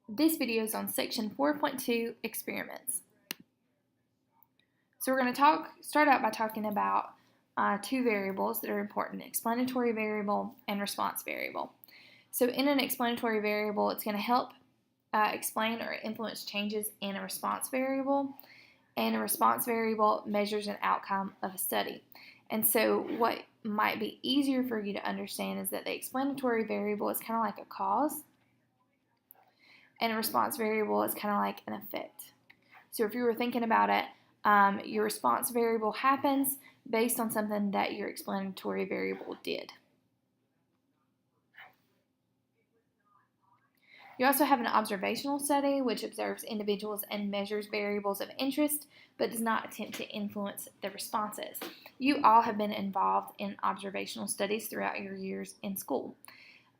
This video is on Section 4.2 experiments. So we're going to start out by talking about two variables that are important: explanatory variable and response variable. So in an explanatory variable, it's going to help explain or influence changes in a response variable, and a response variable measures an outcome of a study. And so what might be easier for you to understand is that the explanatory variable is kind of like a cause, and a response variable is kind of like an effect. So if you were thinking about it, your response variable happens based on something that your explanatory variable did. You also have an observational study, which observes individuals and measures variables of interest, but does not attempt to influence the responses. You all have been involved in observational studies throughout your years in school.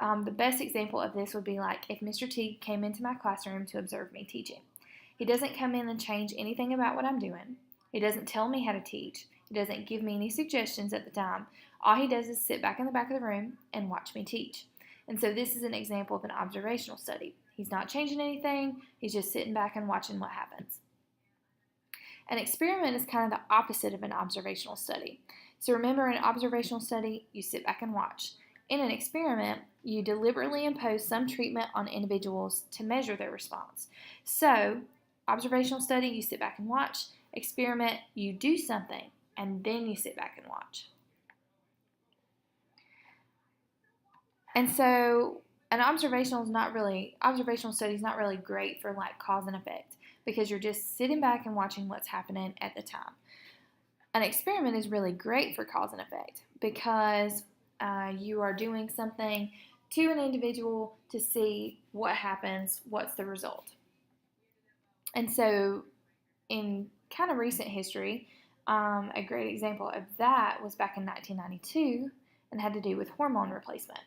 The best example of this would be like if Mr. T came into my classroom to observe me teaching. He doesn't come in and change anything about what I'm doing. He doesn't tell me how to teach. He doesn't give me any suggestions at the time. All he does is sit back in the back of the room and watch me teach. And so this is an example of an observational study. He's not changing anything. He's just sitting back and watching what happens. An experiment is kind of the opposite of an observational study. So remember, in an observational study, you sit back and watch. In an experiment, you deliberately impose some treatment on individuals to measure their response. So, observational study, you sit back and watch. Experiment, you do something, and then you sit back and watch. And so, an observational study is not really great for like cause and effect, because you're just sitting back and watching what's happening at the time. An experiment is really great for cause and effect because you are doing something to an individual to see what happens, what's the result. And so in kind of recent history, a great example of that was back in 1992 and had to do with hormone replacement.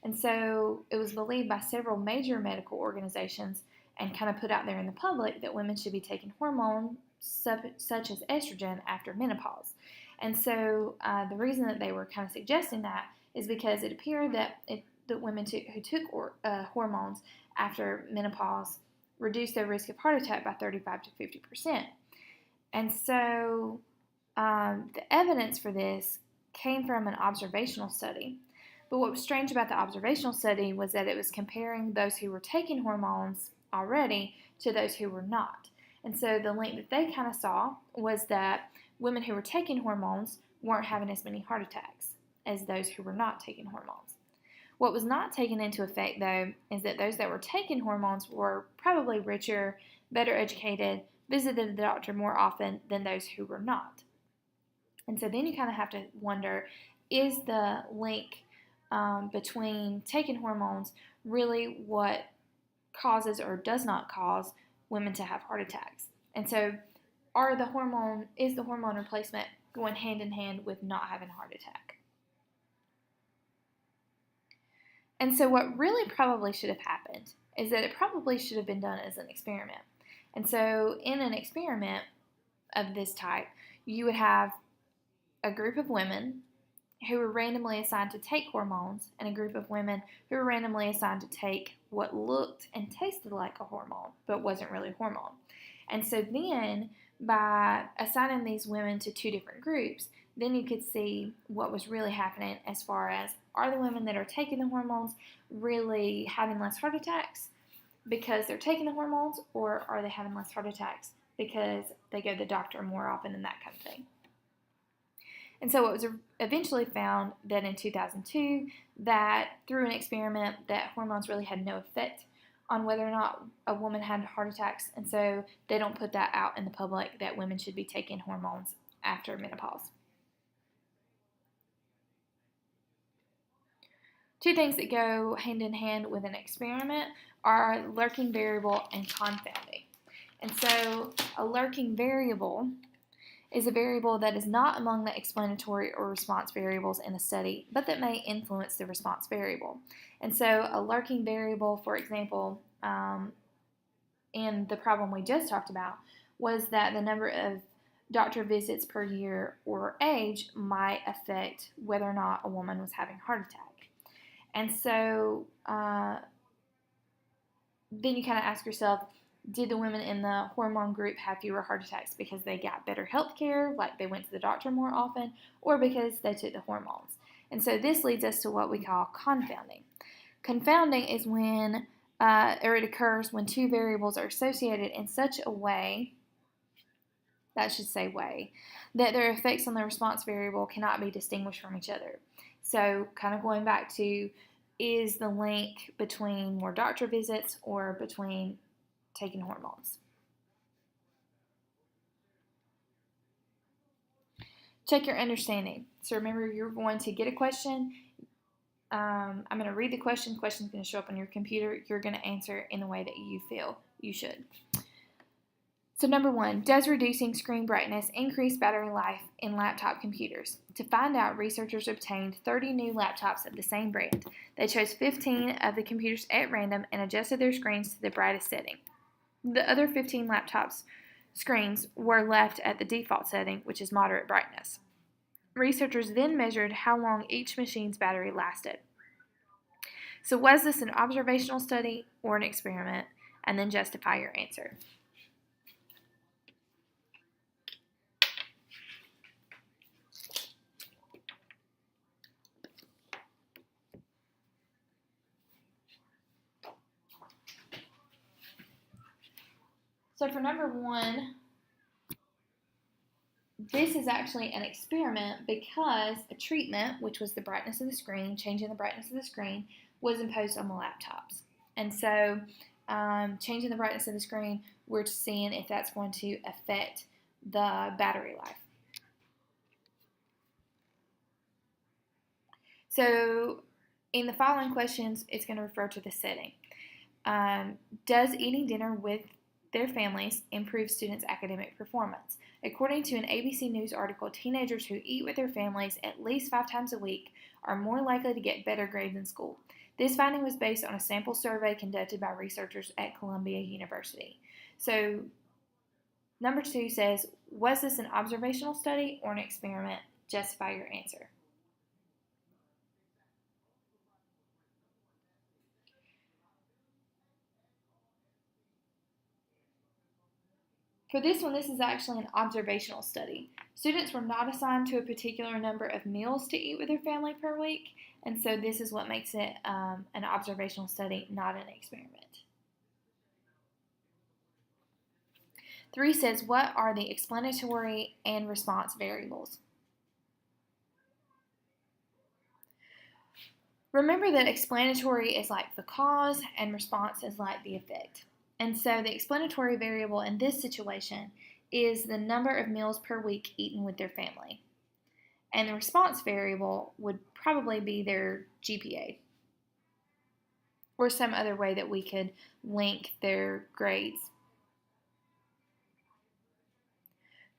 And so it was believed by several major medical organizations and kind of put out there in the public that women should be taking hormones such as estrogen after menopause. And so the reason that they were kind of suggesting that is because it appeared that the women who took hormones after menopause reduced their risk of heart attack by 35 to 50%. And so the evidence for this came from an observational study. But what was strange about the observational study was that it was comparing those who were taking hormones already to those who were not. And so the link that they kind of saw was that women who were taking hormones weren't having as many heart attacks as those who were not taking hormones. What was not taken into effect, though, is that those that were taking hormones were probably richer, better educated, visited the doctor more often than those who were not. And so then you kind of have to wonder, is the link between taking hormones really what causes or does not cause women to have heart attacks? And so is the hormone replacement going hand in hand with not having a heart attack? And so what really probably should have happened is that it probably should have been done as an experiment. And so in an experiment of this type, you would have a group of women who were randomly assigned to take hormones and a group of women who were randomly assigned to take what looked and tasted like a hormone but wasn't really hormone. And so then by assigning these women to two different groups, then you could see what was really happening as far as, are the women that are taking the hormones really having less heart attacks because they're taking the hormones, or are they having less heart attacks because they go to the doctor more often and that kind of thing. And so it was eventually found that in 2002 that through an experiment that hormones really had no effect on whether or not a woman had heart attacks, and so they don't put that out in the public that women should be taking hormones after menopause. Two things that go hand in hand with an experiment are lurking variable and confounding. And so a lurking variable is a variable that is not among the explanatory or response variables in a study, but that may influence the response variable. And so a lurking variable, for example, in the problem we just talked about, was that the number of doctor visits per year or age might affect whether or not a woman was having a heart attack. And so then you kind of ask yourself, did the women in the hormone group have fewer heart attacks because they got better health care, like they went to the doctor more often, or because they took the hormones? And so this leads us to what we call confounding. Confounding is when, or it occurs when two variables are associated in such a way, that should say way, that their effects on the response variable cannot be distinguished from each other. So kind of going back to, is the link between more doctor visits or between taking hormones? Check your understanding. So remember, you're going to get a question. I'm going to read the question. The question's going to show up on your computer. You're going to answer in the way that you feel you should. So number 1, does reducing screen brightness increase battery life in laptop computers? To find out, researchers obtained 30 new laptops of the same brand. They chose 15 of the computers at random and adjusted their screens to the brightest setting. The other 15 laptops' screens were left at the default setting, which is moderate brightness. Researchers then measured how long each machine's battery lasted. So was this an observational study or an experiment? And then justify your answer. So for number 1, this is actually an experiment because a treatment, which was the brightness of the screen, changing the brightness of the screen, was imposed on the laptops. And so changing the brightness of the screen, we're seeing if that's going to affect the battery life. So in the following questions, it's going to refer to the setting. Does eating dinner with their families improve students' academic performance? According to an ABC News article, teenagers who eat with their families at least 5 times a week are more likely to get better grades in school. This finding was based on a sample survey conducted by researchers at Columbia University. So, number 2 says, was this an observational study or an experiment? Justify your answer. For this one, this is actually an observational study. Students were not assigned to a particular number of meals to eat with their family per week, and so this is what makes it an observational study, not an experiment. 3 says, what are the explanatory and response variables? Remember that explanatory is like the cause and response is like the effect. And so the explanatory variable in this situation is the number of meals per week eaten with their family. And the response variable would probably be their GPA or some other way that we could link their grades.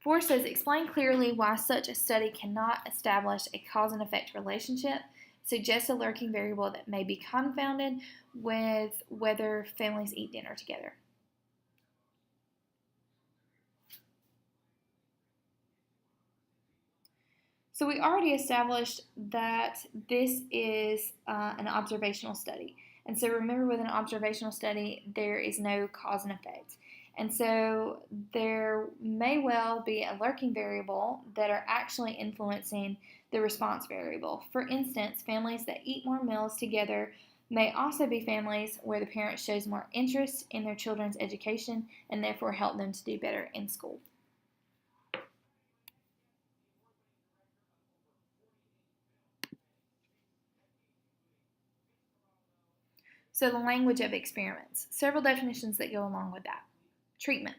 4 says, explain clearly why such a study cannot establish a cause and effect relationship. Suggests a lurking variable that may be confounded with whether families eat dinner together. So we already established that this is an observational study. And so remember, with an observational study, there is no cause and effect. And so there may well be a lurking variable that are actually influencing the response variable. For instance, families that eat more meals together may also be families where the parent shows more interest in their children's education and therefore help them to do better in school. So the language of experiments. Several definitions that go along with that. Treatment.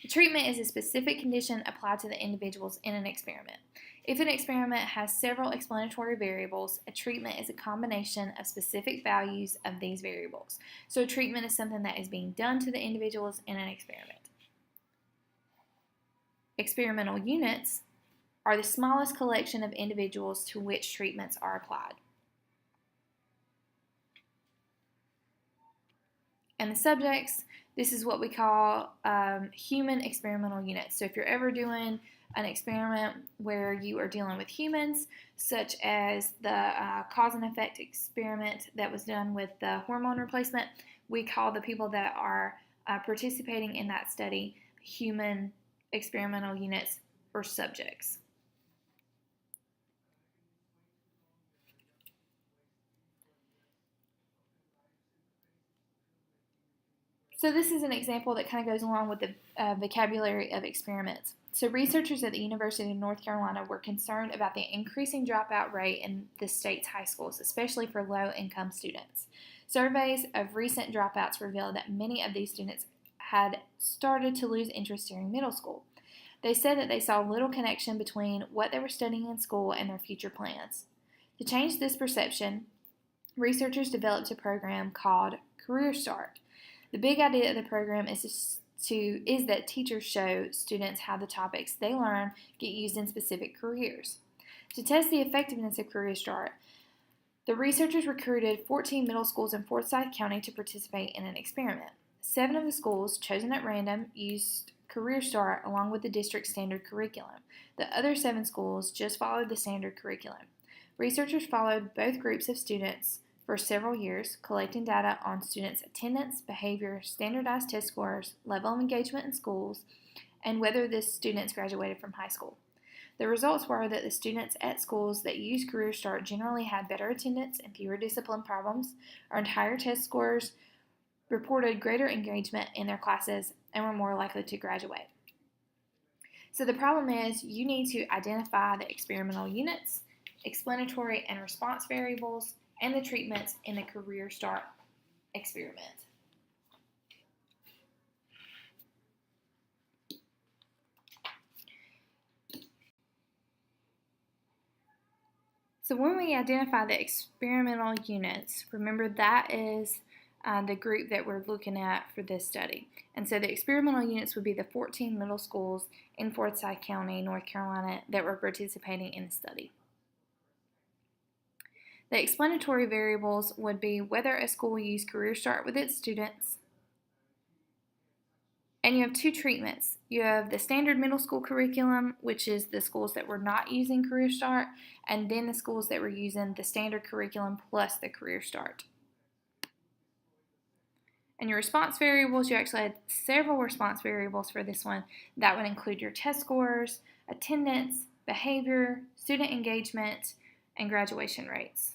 The treatment is a specific condition applied to the individuals in an experiment. If an experiment has several explanatory variables, a treatment is a combination of specific values of these variables. So a treatment is something that is being done to the individuals in an experiment. Experimental units are the smallest collection of individuals to which treatments are applied. And the subjects, this is what we call human experimental units. So if you're ever doing an experiment where you are dealing with humans, such as the cause and effect experiment that was done with the hormone replacement, we call the people that are participating in that study human experimental units or subjects. So this is an example that kind of goes along with the vocabulary of experiments. So researchers at the University of North Carolina were concerned about the increasing dropout rate in the state's high schools, especially for low-income students. Surveys of recent dropouts revealed that many of these students had started to lose interest during middle school. They said that they saw little connection between what they were studying in school and their future plans. To change this perception, researchers developed a program called Career Start. The big idea of the program is that teachers show students how the topics they learn get used in specific careers. To test the effectiveness of Career Start, the researchers recruited 14 middle schools in Forsyth County to participate in an experiment. 7 of the schools, chosen at random, used Career Start along with the district's standard curriculum. The other 7 schools just followed the standard curriculum. Researchers followed both groups of students for several years, collecting data on students' attendance, behavior, standardized test scores, level of engagement in schools, and whether the students graduated from high school. The results were that the students at schools that used Career Start generally had better attendance and fewer discipline problems, earned higher test scores, reported greater engagement in their classes, and were more likely to graduate. So the problem is you need to identify the experimental units, explanatory and response variables, and the treatments in the Career Start experiment. So when we identify the experimental units, remember that is the group that we're looking at for this study. And so the experimental units would be the 14 middle schools in Forsyth County, North Carolina, that were participating in the study. The explanatory variables would be whether a school used Career Start with its students. And you have 2 treatments. You have the standard middle school curriculum, which is the schools that were not using Career Start, and then the schools that were using the standard curriculum plus the Career Start. And your response variables, you actually had several response variables for this one. That would include your test scores, attendance, behavior, student engagement, and graduation rates.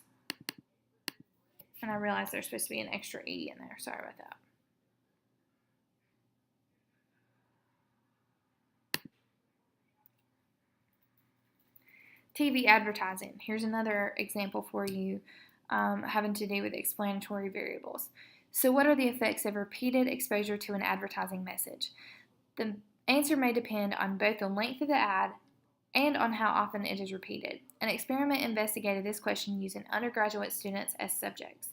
And I realize there's supposed to be an extra E in there. Sorry about that. TV advertising. Here's another example for you having to do with explanatory variables. So what are the effects of repeated exposure to an advertising message? The answer may depend on both the length of the ad and on how often it is repeated. An experiment investigated this question using undergraduate students as subjects.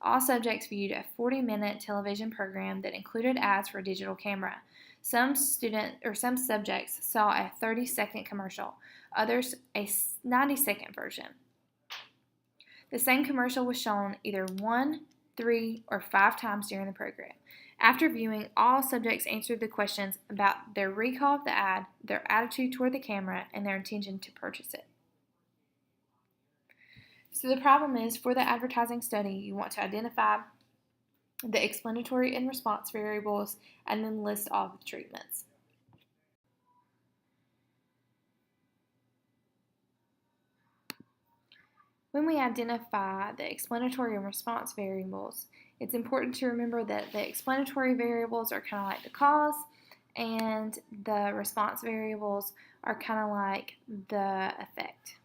All subjects viewed a 40-minute television program that included ads for a digital camera. Some subjects saw a 30-second commercial, others a 90-second version. The same commercial was shown either 1, 3, or 5 times during the program. After viewing, all subjects answered the questions about their recall of the ad, their attitude toward the camera, and their intention to purchase it. So the problem is, for the advertising study, you want to identify the explanatory and response variables and then list all the treatments. When we identify the explanatory and response variables, it's important to remember that the explanatory variables are kind of like the cause, and the response variables are kind of like the effect.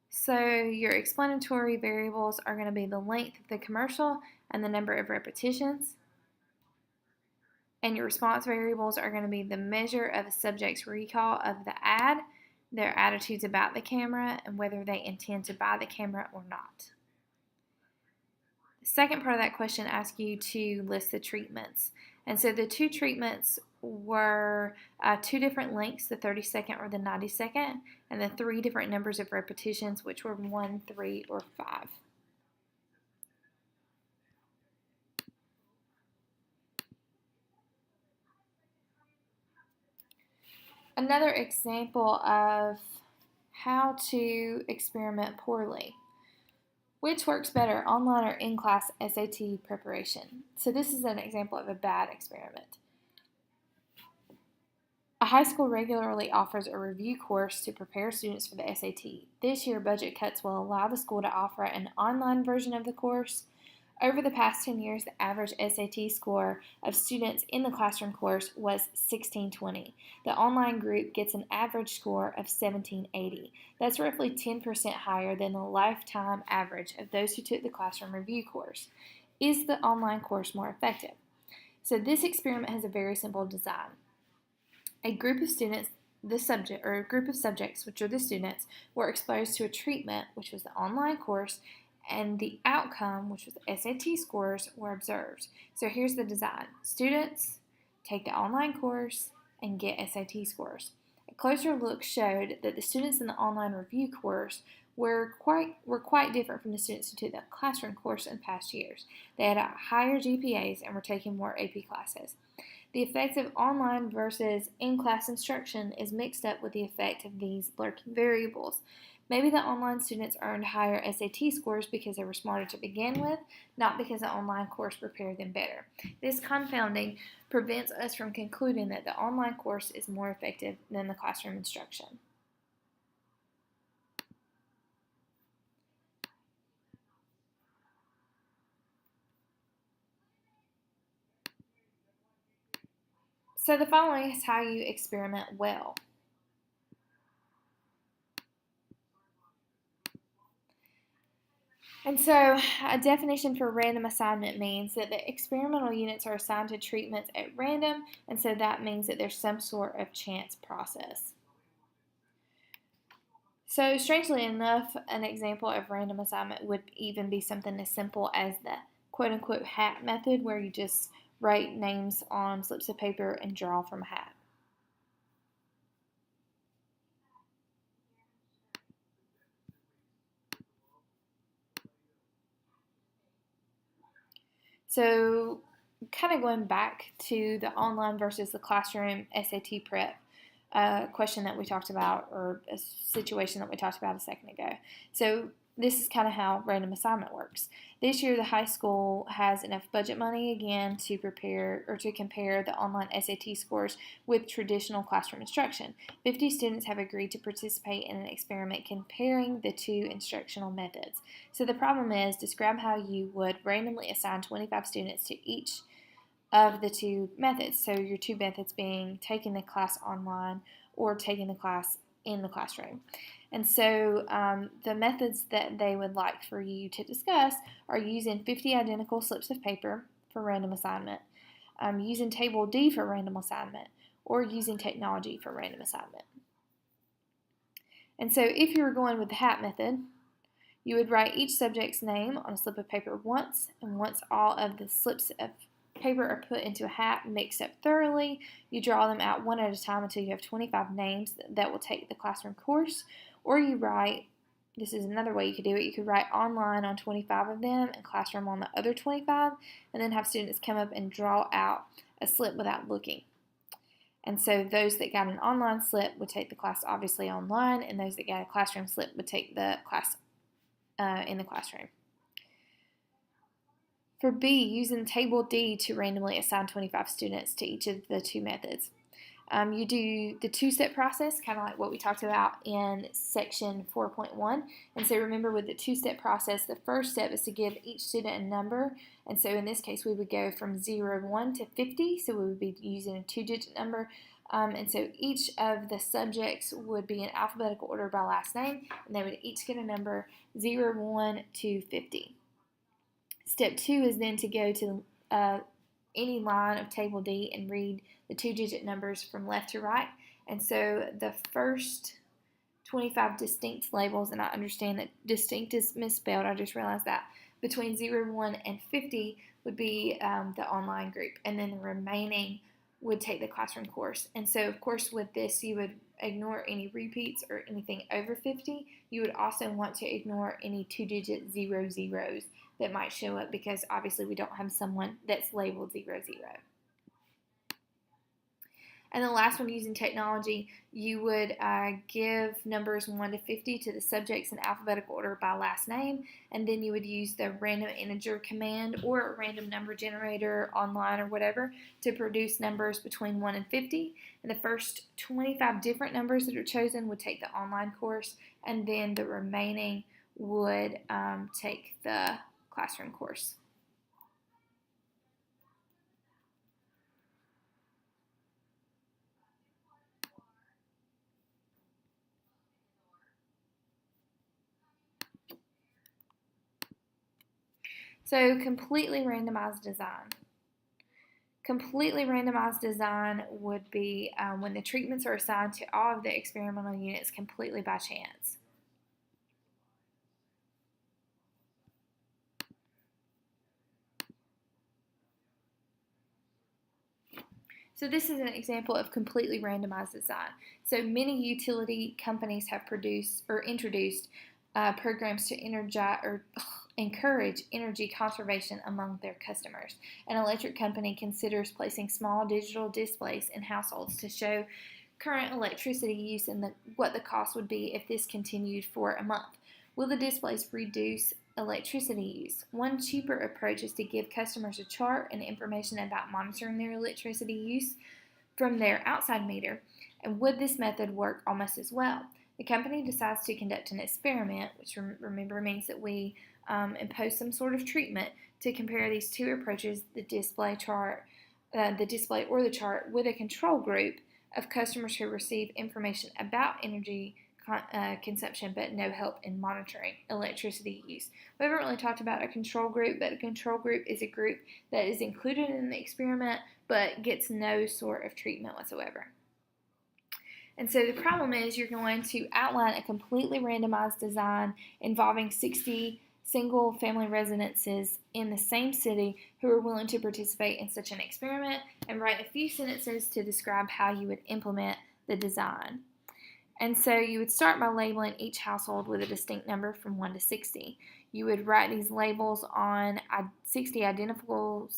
So your explanatory variables are going to be the length of the commercial and the number of repetitions. And your response variables are going to be the measure of a subject's recall of the ad, their attitudes about the camera, and whether they intend to buy the camera or not. The second part of that question asks you to list the treatments. And so the 2 treatments were 2 different lengths, the 30-second or the 90-second, and the 3 different numbers of repetitions, which were 1, 3, or 5. Another example of how to experiment poorly. Which works better, online or in-class SAT preparation? So this is an example of a bad experiment. A high school regularly offers a review course to prepare students for the SAT. This year, budget cuts will allow the school to offer an online version of the course. Over the past 10 years, the average SAT score of students in the classroom course was 1620. The online group gets an average score of 1780. That's roughly 10% higher than the lifetime average of those who took the classroom review course. Is the online course more effective? So this experiment has a very simple design. A group of students, a group of subjects, which are the students, were exposed to a treatment, which was the online course, and the outcome, which was the SAT scores, were observed. So here's the design. Students take the online course and get SAT scores. A closer look showed that the students in the online review course were quite different from the students who took the classroom course in past years. They had higher GPAs and were taking more AP classes. The effect of online versus in-class instruction is mixed up with the effect of these lurking variables. Maybe the online students earned higher SAT scores because they were smarter to begin with, not because the online course prepared them better. This confounding prevents us from concluding that the online course is more effective than the classroom instruction. So the following is how you experiment well. And so a definition for random assignment means that the experimental units are assigned to treatments at random, and so that means that there's some sort of chance process. So strangely enough, an example of random assignment would even be something as simple as the quote-unquote hat method, where you just write names on slips of paper and draw from a hat. So kind of going back to the online versus the classroom SAT prep question that we talked about, or a situation that we talked about a second ago. So this is kind of how random assignment works. This year, the high school has enough budget money again to prepare or to compare the online SAT scores with traditional classroom instruction. 50 students have agreed to participate in an experiment comparing the two instructional methods. So the problem is, describe how you would randomly assign 25 students to each of the two methods. So your two methods being taking the class online or taking the class in the classroom. And so the methods that they would like for you to discuss are using 50 identical slips of paper for random assignment, using Table D for random assignment, or using technology for random assignment. And so if you were going with the hat method, you would write each subject's name on a slip of paper once, and once all of the slips of paper are put into a hat, mixed up thoroughly, you draw them out one at a time until you have 25 names that will take the classroom course. Or you write, this is another way you could do it, you could write online on 25 of them and classroom on the other 25, and then have students come up and draw out a slip without looking. And so those that got an online slip would take the class obviously online, and those that got a classroom slip would take the class in the classroom. For B, using Table D to randomly assign 25 students to each of the two methods. You do the two-step process, kind of like what we talked about in Section 4.1. And so remember, with the two-step process, the first step is to give each student a number. And so in this case, we would go from 1 to 50, so we would be using a two-digit number. And so each of the subjects would be in alphabetical order by last name, and they would each get a number 1 to 50. Step 2 is then to go to any line of Table D and read the two-digit numbers from left to right. And so the first 25 distinct labels, and I understand that distinct is misspelled, I just realized that, between 0, 1, and 50 would be the online group, and then the remaining would take the classroom course. And so, of course, with this, you would ignore any repeats or anything over 50. You would also want to ignore any two-digit 00s that might show up, because obviously we don't have someone that's labeled 00. And the last one, using technology, you would give numbers 1 to 50 to the subjects in alphabetical order by last name, and then you would use the random integer command or a random number generator online or whatever to produce numbers between 1 and 50. And the first 25 different numbers that are chosen would take the online course, and then the remaining would take the classroom course. So completely randomized design. Completely randomized design would be when the treatments are assigned to all of the experimental units completely by chance. So this is an example of completely randomized design. So many utility companies have produced or introduced programs to encourage energy conservation among their customers. An electric company considers placing small digital displays in households to show current electricity use and what the cost would be if this continued for a month. Will the displays reduce electricity use? One cheaper approach is to give customers a chart and information about monitoring their electricity use from their outside meter. And would this method work almost as well? The company decides to conduct an experiment, which remember means that we impose some sort of treatment to compare these two approaches, the display or the chart, with a control group of customers who receive information about energy consumption but no help in monitoring electricity use. We haven't really talked about a control group, but a control group is a group that is included in the experiment but gets no sort of treatment whatsoever. And so the problem is you're going to outline a completely randomized design involving 60 single family residences in the same city who are willing to participate in such an experiment, and write a few sentences to describe how you would implement the design. And so you would start by labeling each household with a distinct number from 1 to 60. You would write these labels on 60 identical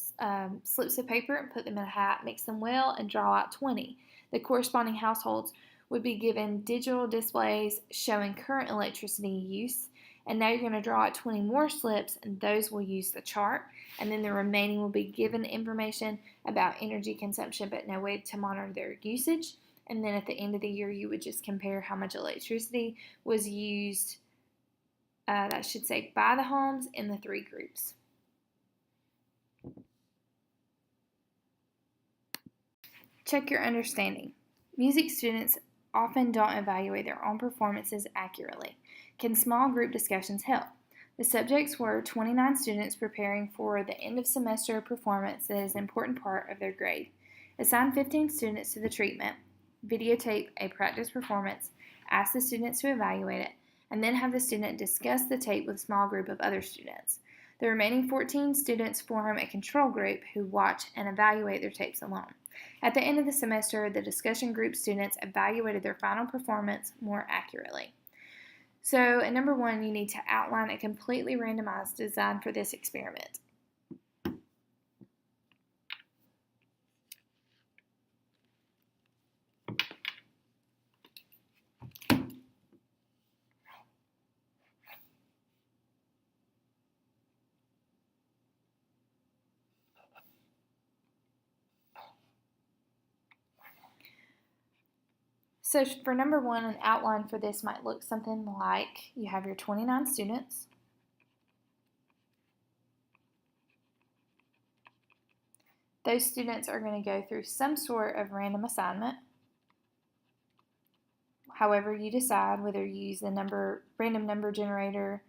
slips of paper and put them in a hat, mix them well, and draw out 20. The corresponding households would be given digital displays showing current electricity use. And now you're going to draw out 20 more slips, and those will use the chart. And then the remaining will be given information about energy consumption but no way to monitor their usage. And then at the end of the year, you would just compare how much electricity was used, by the homes in the three groups. Check your understanding. Music students often don't evaluate their own performances accurately. Can small group discussions help? The subjects were 29 students preparing for the end of semester performance that is an important part of their grade. Assign 15 students to the treatment, videotape a practice performance, ask the students to evaluate it, and then have the student discuss the tape with a small group of other students. The remaining 14 students form a control group who watch and evaluate their tapes alone. At the end of the semester, the discussion group students evaluated their final performance more accurately. So, at number 1, you need to outline a completely randomized design for this experiment. So for number 1, an outline for this might look something like you have your 29 students. Those students are going to go through some sort of random assignment. However you decide, whether you use the random number generator,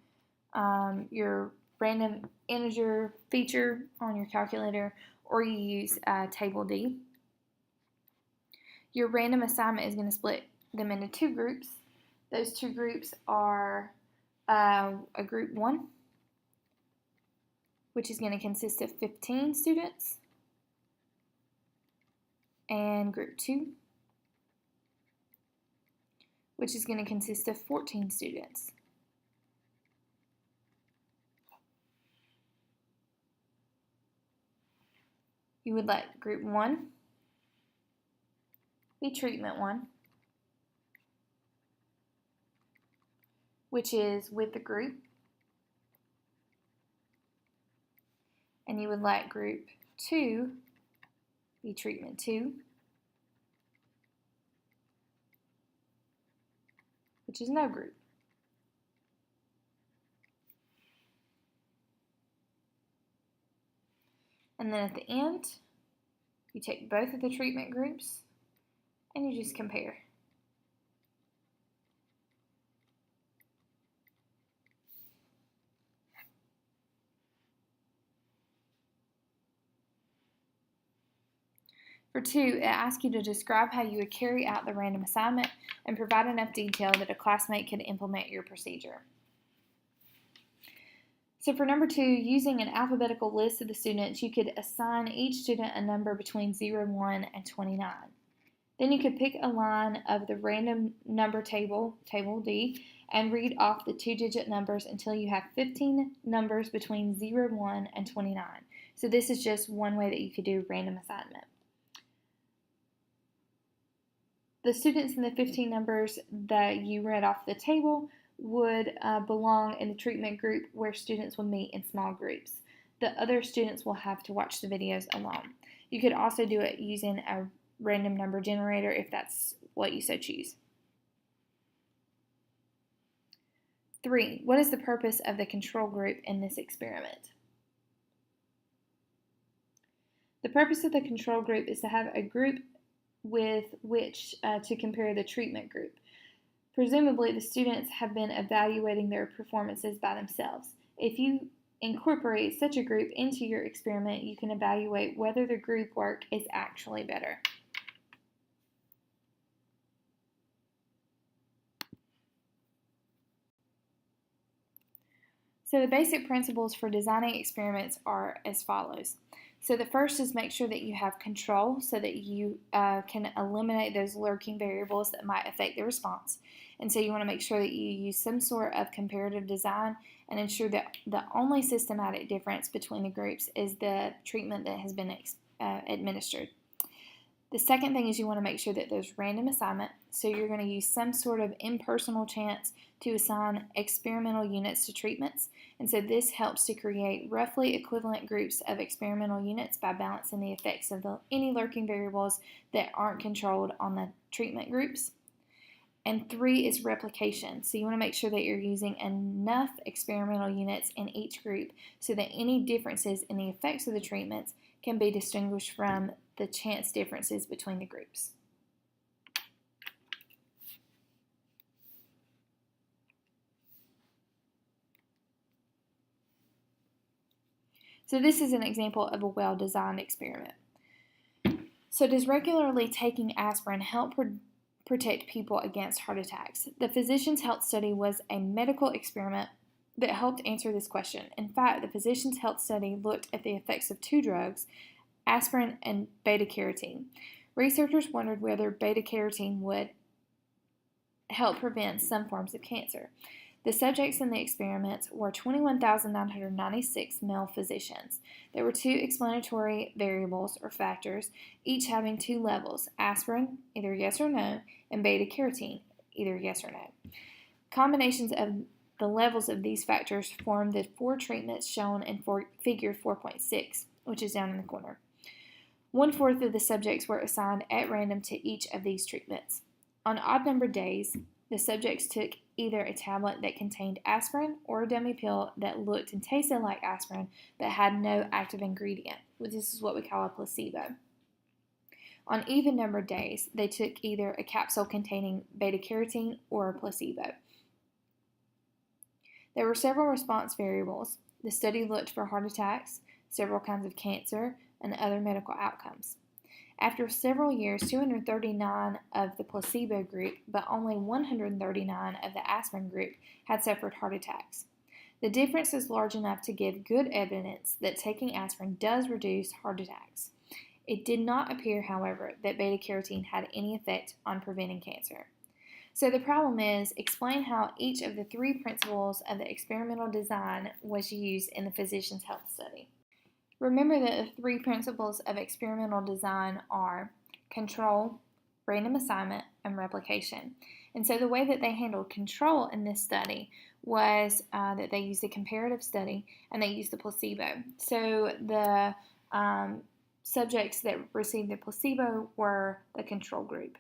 your random integer feature on your calculator, or you use table D. Your random assignment is going to split them into 2 groups. Those 2 groups are a group 1, which is going to consist of 15 students, and group 2, which is going to consist of 14 students. You would let group 1 the treatment one, which is with the group, and you would let group 2 be treatment 2, which is no group. And then at the end, you take both of the treatment groups and you just compare. For 2, it asks you to describe how you would carry out the random assignment and provide enough detail that a classmate could implement your procedure. So for number 2, using an alphabetical list of the students, you could assign each student a number between 0, 1, and 29. Then you could pick a line of the random number table, table D, and read off the 2-digit numbers until you have 15 numbers between 0, 1, and 29. So this is just one way that you could do random assignment. The students in the 15 numbers that you read off the table would belong in the treatment group where students will meet in small groups. The other students will have to watch the videos alone. You could also do it using a random number generator if that's what you so choose. 3. What is the purpose of the control group in this experiment? The purpose of the control group is to have a group with which to compare the treatment group. Presumably, the students have been evaluating their performances by themselves. If you incorporate such a group into your experiment, you can evaluate whether the group work is actually better. So the basic principles for designing experiments are as follows. So the first is make sure that you have control so that you can eliminate those lurking variables that might affect the response. And so you want to make sure that you use some sort of comparative design and ensure that the only systematic difference between the groups is the treatment that has been administered. The second thing is you want to make sure that there's random assignment. So you're going to use some sort of impersonal chance to assign experimental units to treatments. And so this helps to create roughly equivalent groups of experimental units by balancing the effects of any lurking variables that aren't controlled on the treatment groups. And 3 is replication. So you want to make sure that you're using enough experimental units in each group so that any differences in the effects of the treatments can be distinguished from the chance differences between the groups. So this is an example of a well-designed experiment. So does regularly taking aspirin help protect people against heart attacks? The Physicians' Health Study was a medical experiment that helped answer this question. In fact, the Physicians' Health Study looked at the effects of 2 drugs, aspirin and beta-carotene. Researchers wondered whether beta-carotene would help prevent some forms of cancer. The subjects in the experiments were 21,996 male physicians. There were 2 explanatory variables or factors, each having 2 levels, aspirin, either yes or no, and beta-carotene, either yes or no. Combinations of the levels of these factors form the 4 treatments shown in figure 4.6, which is down in the corner. 1/4 of the subjects were assigned at random to each of these treatments. On odd-numbered days, the subjects took either a tablet that contained aspirin or a dummy pill that looked and tasted like aspirin but had no active ingredient. This is what we call a placebo. On even-numbered days, they took either a capsule containing beta-carotene or a placebo. There were several response variables. The study looked for heart attacks, several kinds of cancer, and other medical outcomes. After several years, 239 of the placebo group, but only 139 of the aspirin group had suffered heart attacks. The difference is large enough to give good evidence that taking aspirin does reduce heart attacks. It did not appear, however, that beta-carotene had any effect on preventing cancer. So the problem is, explain how each of the 3 principles of the experimental design was used in the Physicians' Health Study. Remember that the 3 principles of experimental design are control, random assignment, and replication. And so the way that they handled control in this study was that they used a comparative study and they used the placebo. So the subjects that received the placebo were the control group.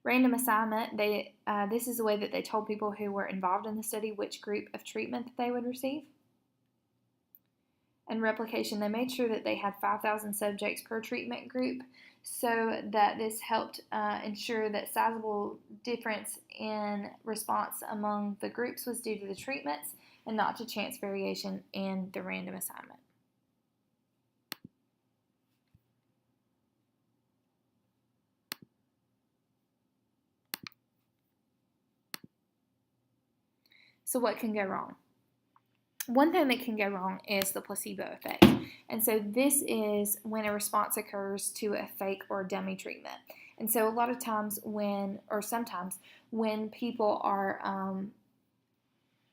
Random assignment, this is the way that they told people who were involved in the study which group of treatment that they would receive. And replication, they made sure that they had 5,000 subjects per treatment group so that this helped ensure that sizable difference in response among the groups was due to the treatments and not to chance variation in the random assignment. So what can go wrong? One thing that can go wrong is the placebo effect. And so this is when a response occurs to a fake or dummy treatment. And so a lot of times sometimes when people are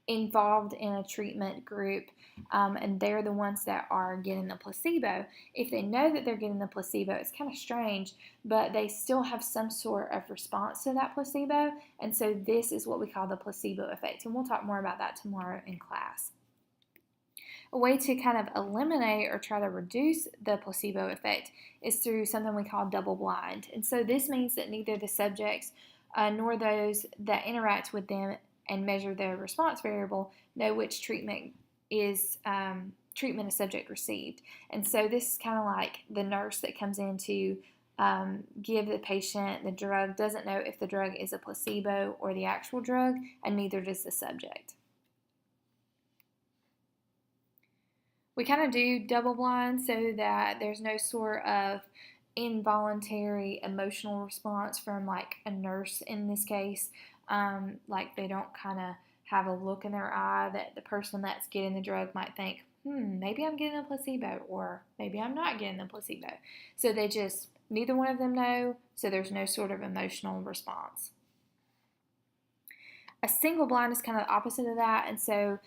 involved in a treatment group and they're the ones that are getting the placebo, if they know that they're getting the placebo, it's kind of strange, but they still have some sort of response to that placebo. And so this is what we call the placebo effect. And we'll talk more about that tomorrow in class. A way to kind of eliminate or try to reduce the placebo effect is through something we call double blind. And so this means that neither the subjects nor those that interact with them and measure the response variable know which treatment a subject received. And so this is kind of like the nurse that comes in to give the patient the drug, doesn't know if the drug is a placebo or the actual drug, and neither does the subject. We kind of do double blind so that there's no sort of involuntary emotional response from like a nurse in this case. Like they don't kind of have a look in their eye that the person that's getting the drug might think, maybe I'm getting a placebo or maybe I'm not getting a placebo. So neither one of them know, so there's no sort of emotional response. A single blind is kind of the opposite of that, and so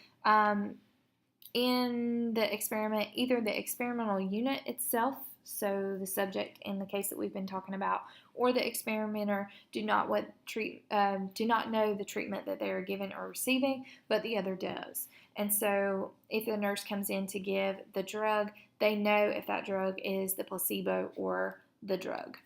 in the experiment, either the experimental unit itself, so the subject in the case that we've been talking about, or the experimenter do not know the treatment that they are given or receiving, but the other does. And so if the nurse comes in to give the drug, they know if that drug is the placebo or the drug.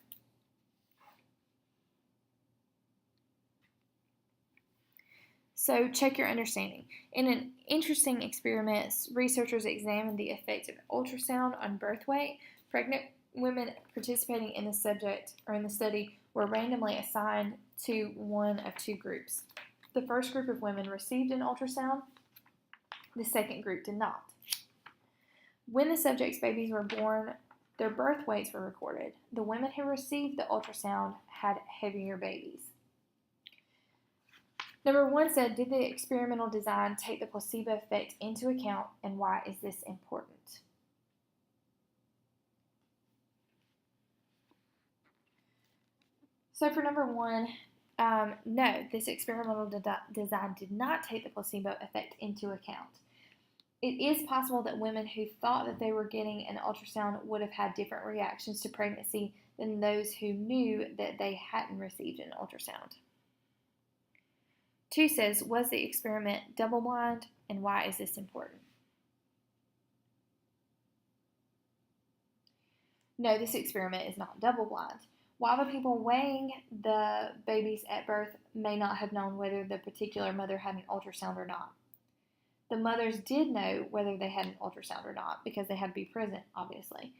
So check your understanding. In an interesting experiment, researchers examined the effect of ultrasound on birth weight. Pregnant women participating in the study were randomly assigned to one of two groups. The first group of women received an ultrasound. The second group did not. When the subjects' babies were born, their birth weights were recorded. The women who received the ultrasound had heavier babies. Number 1 said, did the experimental design take the placebo effect into account, and why is this important? So for number 1, no, this experimental design did not take the placebo effect into account. It is possible that women who thought that they were getting an ultrasound would have had different reactions to pregnancy than those who knew that they hadn't received an ultrasound. 2 says, was the experiment double-blind, and why is this important? No, this experiment is not double-blind. While the people weighing the babies at birth may not have known whether the particular mother had an ultrasound or not, the mothers did know whether they had an ultrasound or not because they had to be present, obviously.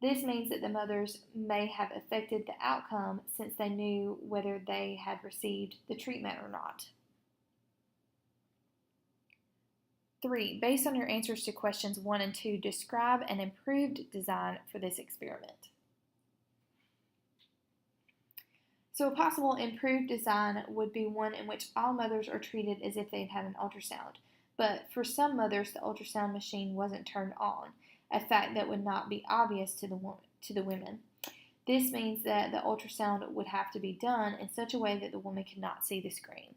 This means that the mothers may have affected the outcome since they knew whether they had received the treatment or not. 3. Based on your answers to questions 1 and 2, describe an improved design for this experiment. So a possible improved design would be one in which all mothers are treated as if they'd had an ultrasound. But for some mothers, the ultrasound machine wasn't turned on, a fact that would not be obvious to the women. This means that the ultrasound would have to be done in such a way that the woman could not see the screen.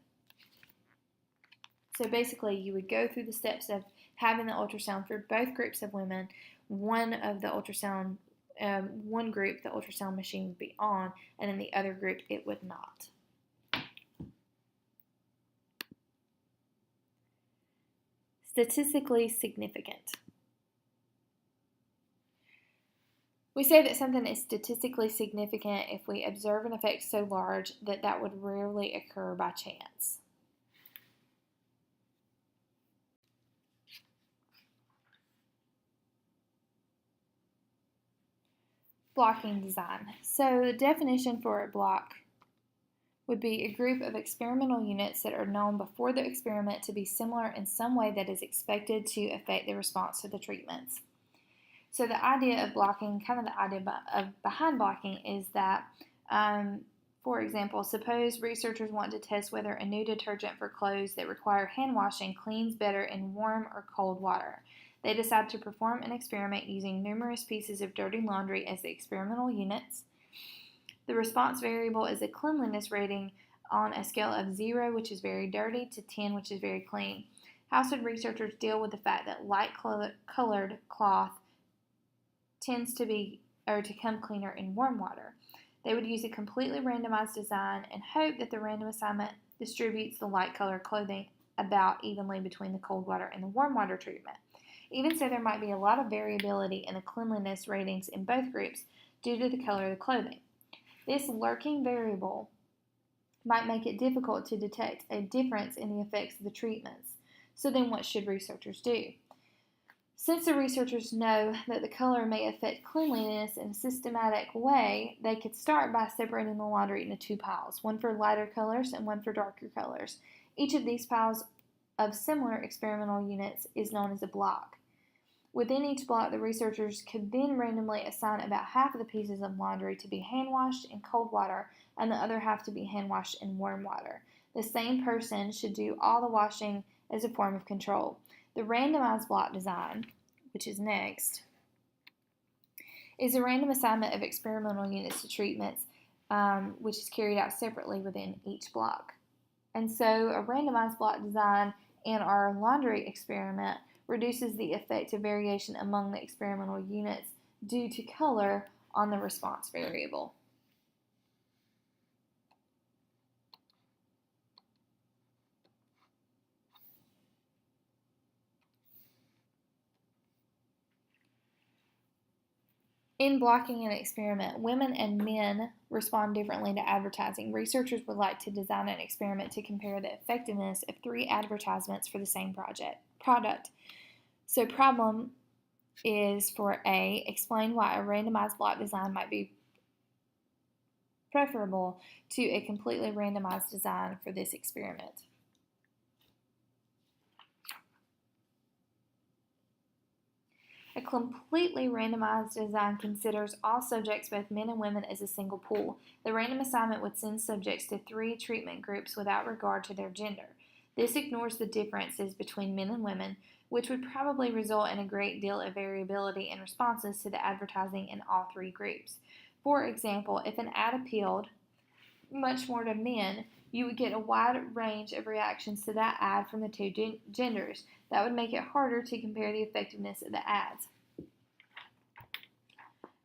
So basically, you would go through the steps of having the ultrasound for both groups of women. One of the ultrasound one group the ultrasound machine would be on, and in the other group it would not. Statistically significant. We say that something is statistically significant if we observe an effect so large that that would rarely occur by chance. Blocking design. So the definition for a block would be a group of experimental units that are known before the experiment to be similar in some way that is expected to affect the response to the treatments. So the idea of blocking, kind of the idea behind blocking is that, for example, suppose researchers want to test whether a new detergent for clothes that require hand washing cleans better in warm or cold water. They decide to perform an experiment using numerous pieces of dirty laundry as the experimental units. The response variable is a cleanliness rating on a scale of 0, which is very dirty, to 10, which is very clean. How should researchers deal with the fact that light-colored cloth tends to come cleaner in warm water? They would use a completely randomized design and hope that the random assignment distributes the light-colored clothing about evenly between the cold water and the warm water treatment. Even so, there might be a lot of variability in the cleanliness ratings in both groups due to the color of the clothing. This lurking variable might make it difficult to detect a difference in the effects of the treatments. So then what should researchers do? Since the researchers know that the color may affect cleanliness in a systematic way, they could start by separating the laundry into 2 piles, one for lighter colors and one for darker colors. Each of these piles of similar experimental units is known as a block. Within each block, the researchers could then randomly assign about half of the pieces of laundry to be hand washed in cold water and the other half to be hand washed in warm water. The same person should do all the washing as a form of control. The randomized block design, which is next, is a random assignment of experimental units to treatments, which is carried out separately within each block. And so a randomized block design in our laundry experiment reduces the effect of variation among the experimental units due to color on the response variable. In blocking an experiment, women and men respond differently to advertising. Researchers would like to design an experiment to compare the effectiveness of 3 advertisements for the same product. So problem is for A, explain why a randomized block design might be preferable to a completely randomized design for this experiment. A completely randomized design considers all subjects, both men and women, as a single pool. The random assignment would send subjects to 3 treatment groups without regard to their gender. This ignores the differences between men and women, which would probably result in a great deal of variability in responses to the advertising in all 3 groups. For example, if an ad appealed much more to men, you would get a wide range of reactions to that ad from the 2 genders. That would make it harder to compare the effectiveness of the ads.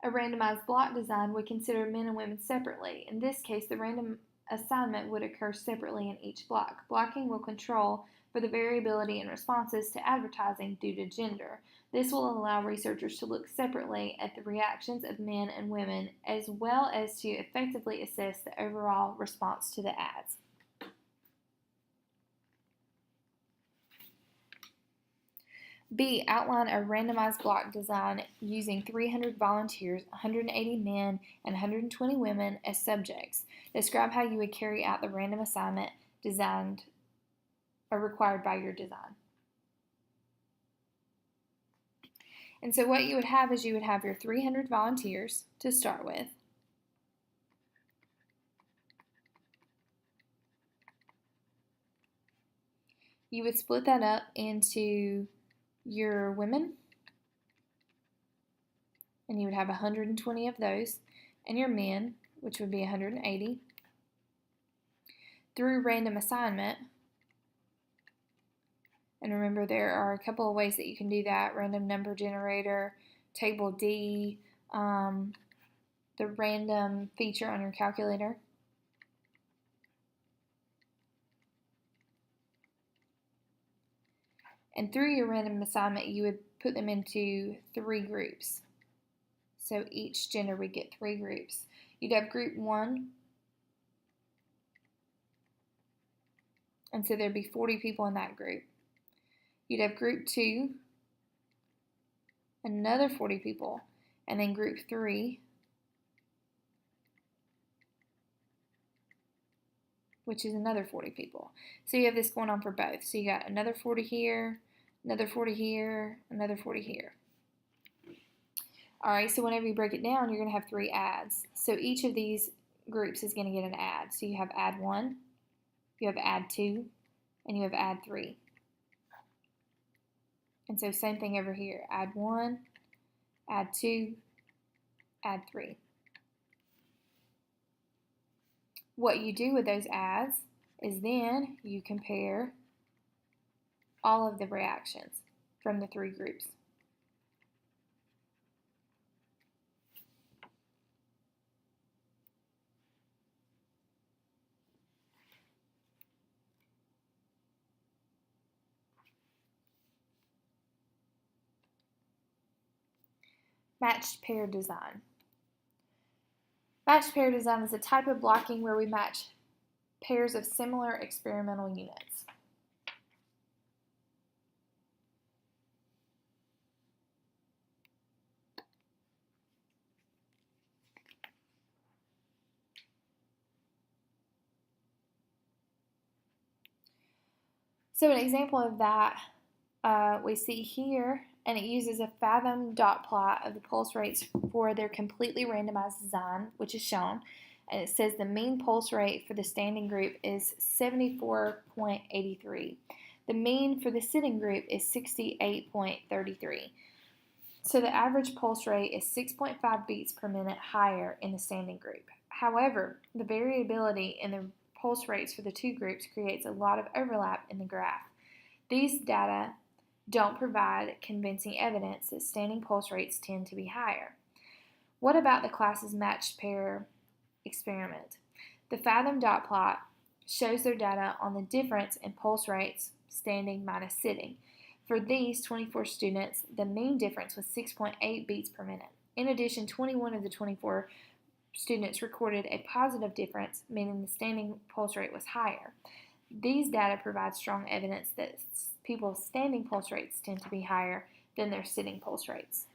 A randomized block design would consider men and women separately. In this case, the random assignment would occur separately in each block. Blocking will control for the variability in responses to advertising due to gender. This will allow researchers to look separately at the reactions of men and women, as well as to effectively assess the overall response to the ads. B. Outline a randomized block design using 300 volunteers, 180 men, and 120 women as subjects. Describe how you would carry out the random assignment designed or required by your design. And so what you would have is you would have your 300 volunteers to start with. You would split that up into your women, and you would have 120 of those, and your men, which would be 180. Through random assignment, and remember there are a couple of ways that you can do that: random number generator, table D, the random feature on your calculator. And through your random assignment, you would put them into 3 groups. So each gender would get 3 groups. You'd have group 1, and so there'd be 40 people in that group. You'd have group 2, another 40 people, and then group 3, which is another 40 people. So you have this going on for both. So you got another 40 here, another 40 here, another 40 here. Alright, so whenever you break it down, you're going to have 3 adds. So each of these groups is going to get an add. So you have add 1, you have add 2, and you have add 3. And so same thing over here. Add 1, add 2, add 3. What you do with those adds is then you compare all of the reactions from the 3 groups. Matched pair design. Matched pair design is a type of blocking where we match pairs of similar experimental units. So an example of that we see here, and it uses a fathom dot plot of the pulse rates for their completely randomized design, which is shown. And it says the mean pulse rate for the standing group is 74.83. The mean for the sitting group is 68.33. So the average pulse rate is 6.5 beats per minute higher in the standing group. However, the variability in the pulse rates for the 2 groups creates a lot of overlap in the graph. These data don't provide convincing evidence that standing pulse rates tend to be higher. What about the class's matched pair experiment? The fathom dot plot shows their data on the difference in pulse rates standing minus sitting. For these 24 students, the mean difference was 6.8 beats per minute. In addition, 21 of the 24 students recorded a positive difference, meaning the standing pulse rate was higher. These data provide strong evidence that people's standing pulse rates tend to be higher than their sitting pulse rates.